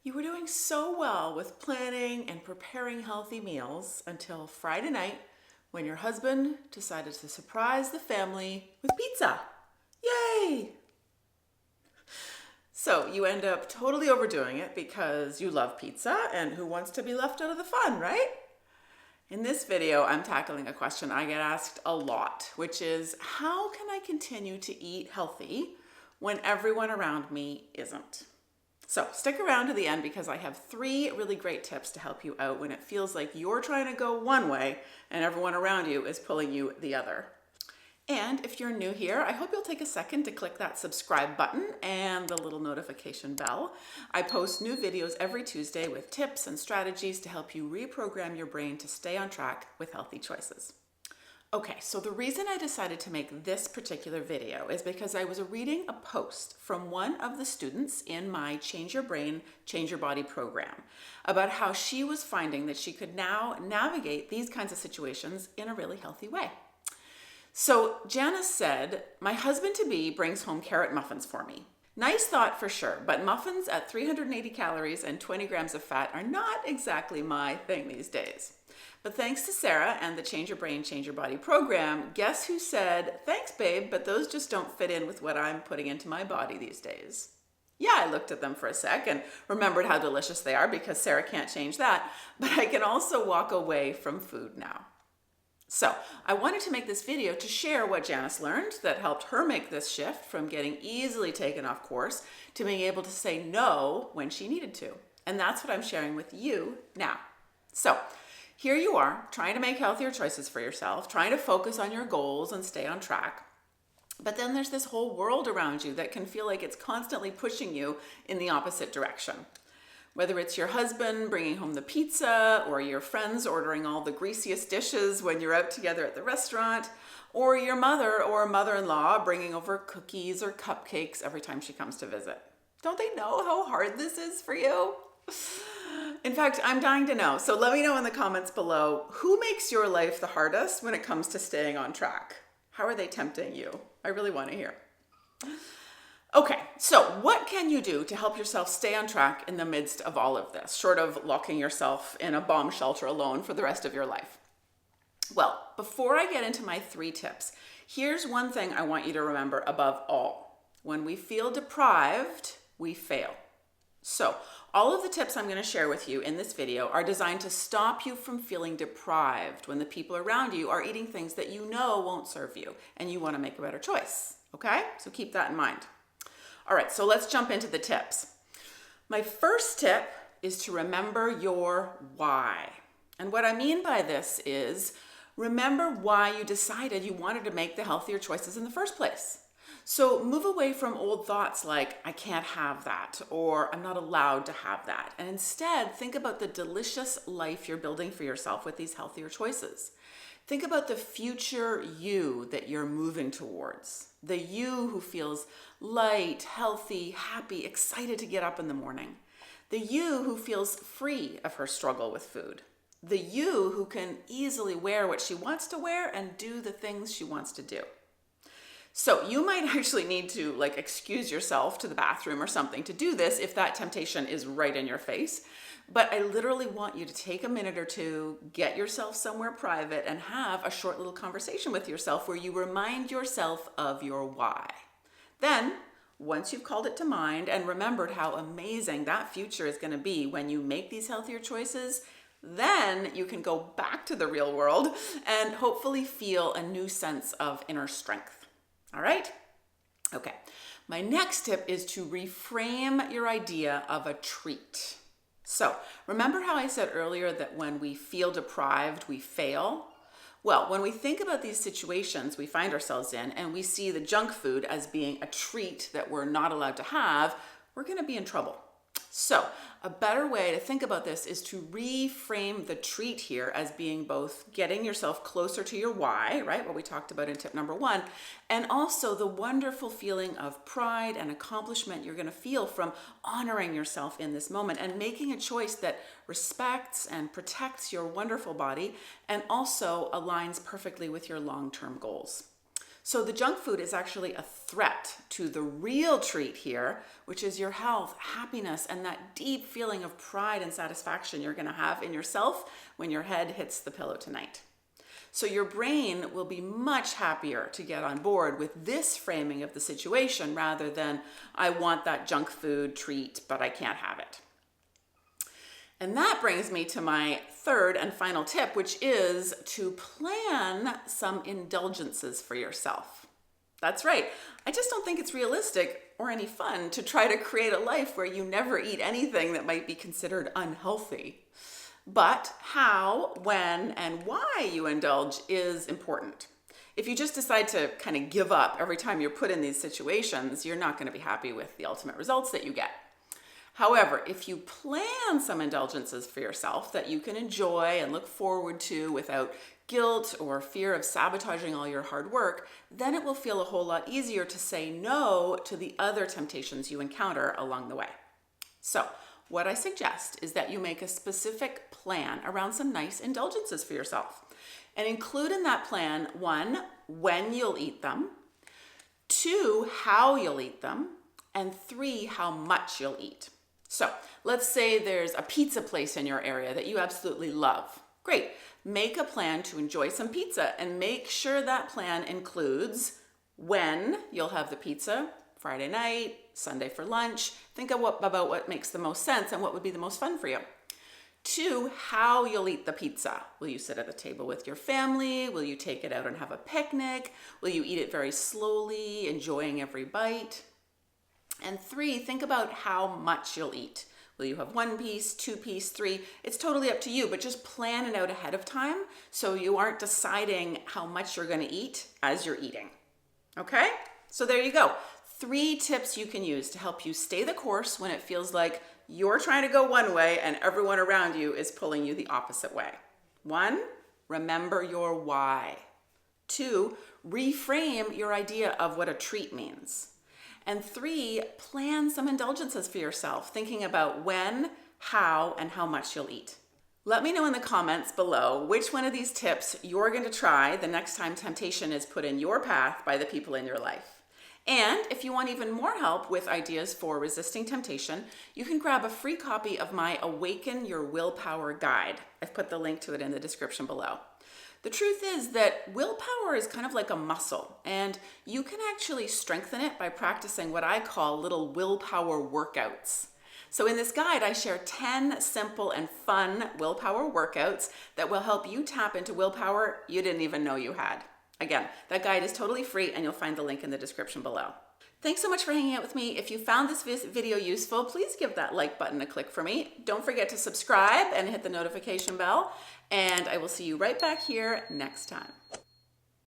You were doing so well with planning and preparing healthy meals until Friday night when your husband decided to surprise the family with pizza. Yay! So you end up totally overdoing it because you love pizza, and who wants to be left out of the fun, right? In this video, I'm tackling a question I get asked a lot, which is how can I continue to eat healthy when everyone around me isn't? So stick around to the end because I have 3 really great tips to help you out when it feels like you're trying to go one way and everyone around you is pulling you the other. And if you're new here, I hope you'll take a second to click that subscribe button and the little notification bell. I post new videos every Tuesday with tips and strategies to help you reprogram your brain to stay on track with healthy choices. Okay, so the reason I decided to make this particular video is because I was reading a post from one of the students in my Change Your Brain, Change Your Body program about how she was finding that she could now navigate these kinds of situations in a really healthy way. So Janice said, "My husband-to-be brings home carrot muffins for me. Nice thought for sure, but muffins at 380 calories and 20 grams of fat are not exactly my thing these days. But thanks to Sara and the Change Your Brain, Change Your Body program, guess who said, thanks babe, but those just don't fit in with what I'm putting into my body these days." Yeah, I looked at them for a sec and remembered how delicious they are because Sara can't change that, but I can also walk away from food now. So I wanted to make this video to share what Janice learned that helped her make this shift from getting easily taken off course to being able to say no when she needed to. And that's what I'm sharing with you now. So here you are, trying to make healthier choices for yourself, trying to focus on your goals and stay on track. But then there's this whole world around you that can feel like it's constantly pushing you in the opposite direction. Whether it's your husband bringing home the pizza, or your friends ordering all the greasiest dishes when you're out together at the restaurant, or your mother or mother-in-law bringing over cookies or cupcakes every time she comes to visit. Don't they know how hard this is for you? In fact, I'm dying to know. So let me know in the comments below, who makes your life the hardest when it comes to staying on track? How are they tempting you? I really want to hear. Okay, so what can you do to help yourself stay on track in the midst of all of this, short of locking yourself in a bomb shelter alone for the rest of your life? Well, before I get into my 3 tips, here's one thing I want you to remember above all. When we feel deprived, we fail. So all of the tips I'm going to share with you in this video are designed to stop you from feeling deprived when the people around you are eating things that you know won't serve you and you want to make a better choice. Okay? So keep that in mind. All right, so let's jump into the tips. My first tip is to remember your why. And what I mean by this is remember why you decided you wanted to make the healthier choices in the first place. So move away from old thoughts like, I can't have that, or I'm not allowed to have that. And instead, think about the delicious life you're building for yourself with these healthier choices. Think about the future you that you're moving towards. The you who feels light, healthy, happy, excited to get up in the morning. The you who feels free of her struggle with food. The you who can easily wear what she wants to wear and do the things she wants to do. So you might actually need to excuse yourself to the bathroom or something to do this if that temptation is right in your face. But I literally want you to take a minute or two, get yourself somewhere private and have a short little conversation with yourself where you remind yourself of your why. Then, once you've called it to mind and remembered how amazing that future is going to be when you make these healthier choices, then you can go back to the real world and hopefully feel a new sense of inner strength. All right? Okay. My next tip is to reframe your idea of a treat. So remember how I said earlier that when we feel deprived, we fail? Well, when we think about these situations we find ourselves in and we see the junk food as being a treat that we're not allowed to have, we're going to be in trouble. So a better way to think about this is to reframe the treat here as being both getting yourself closer to your why, right? What we talked about in tip number 1, and also the wonderful feeling of pride and accomplishment you're going to feel from honoring yourself in this moment and making a choice that respects and protects your wonderful body and also aligns perfectly with your long-term goals. So the junk food is actually a threat to the real treat here, which is your health, happiness, and that deep feeling of pride and satisfaction you're gonna have in yourself when your head hits the pillow tonight. So your brain will be much happier to get on board with this framing of the situation rather than, I want that junk food treat, but I can't have it. And that brings me to my third and final tip, which is to plan some indulgences for yourself. That's right. I just don't think it's realistic or any fun to try to create a life where you never eat anything that might be considered unhealthy. But how, when, and why you indulge is important. If you just decide to kind of give up every time you're put in these situations, you're not going to be happy with the ultimate results that you get. However, if you plan some indulgences for yourself that you can enjoy and look forward to without guilt or fear of sabotaging all your hard work, then it will feel a whole lot easier to say no to the other temptations you encounter along the way. So, what I suggest is that you make a specific plan around some nice indulgences for yourself and include in that plan, 1, when you'll eat them, 2, how you'll eat them, and 3, how much you'll eat. So let's say there's a pizza place in your area that you absolutely love. Great. Make a plan to enjoy some pizza and make sure that plan includes when you'll have the pizza, Friday night, Sunday for lunch. Think about what makes the most sense and what would be the most fun for you. 2, how you'll eat the pizza. Will you sit at a table with your family? Will you take it out and have a picnic? Will you eat it very slowly, enjoying every bite? And 3, think about how much you'll eat. Will you have 1 piece, 2 piece, 3? It's totally up to you, but just plan it out ahead of time so you aren't deciding how much you're going to eat as you're eating. Okay? So there you go. 3 tips you can use to help you stay the course when it feels like you're trying to go one way and everyone around you is pulling you the opposite way. 1, remember your why. 2, reframe your idea of what a treat means. And 3, plan some indulgences for yourself, thinking about when, how, and how much you'll eat. Let me know in the comments below which one of these tips you're going to try the next time temptation is put in your path by the people in your life. And if you want even more help with ideas for resisting temptation, you can grab a free copy of my Awaken Your Willpower Guide. I've put the link to it in the description below. The truth is that willpower is kind of like a muscle, and you can actually strengthen it by practicing what I call little willpower workouts. So in this guide, I share 10 simple and fun willpower workouts that will help you tap into willpower you didn't even know you had. Again, that guide is totally free and you'll find the link in the description below. Thanks so much for hanging out with me. If you found this video useful, please give that like button a click for me. Don't forget to subscribe and hit the notification bell, and I will see you right back here next time.